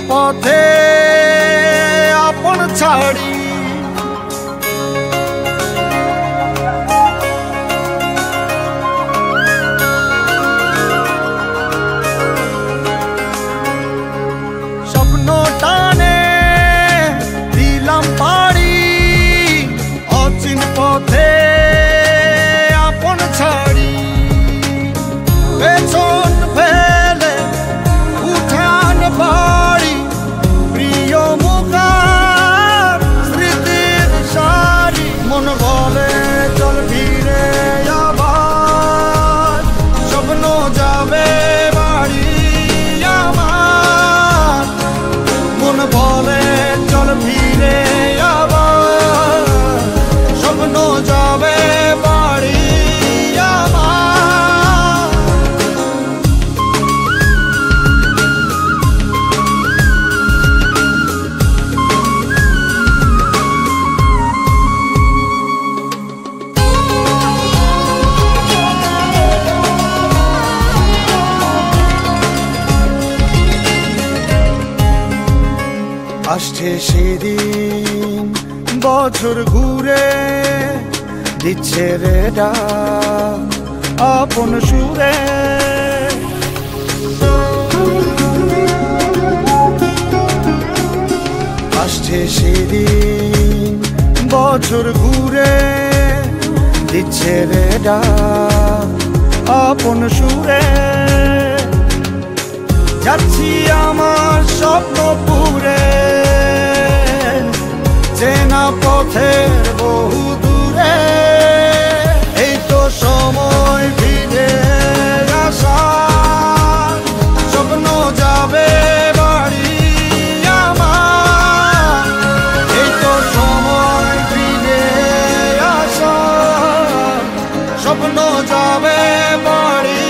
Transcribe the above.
পথে আপন ছাড়ি স্বপ্ন টানে দিলাম পাড়ি অচিন পথে আপন ছাড়ি পেছন ফেলে উঠান বাড়ি প্রিয় মুখার স্মৃতির সারি মন বলে চল ফিরে আবার স্বপ্ন যাবে বাড়ি আমার মন বলে চল ফিরে আবার স্বপ্ন যাবে বাড়ি আমার আসছে সেদিন বছর ঘুরে দিচ্ছে রে ডাক আপন সুরে আসছে সেদিন বছর ঘুরে দিচ্ছে রে ডাক আপন সুরে যাচ্ছি আমার স্বপ্ন পুরে চেনা পথের বহু দূরে এই তো সময় ফিরে আসার স্বপ্ন যাবে বাড়ি আমার এই তো সময় ফিরে আসার স্বপ্ন যাবে বাড়ি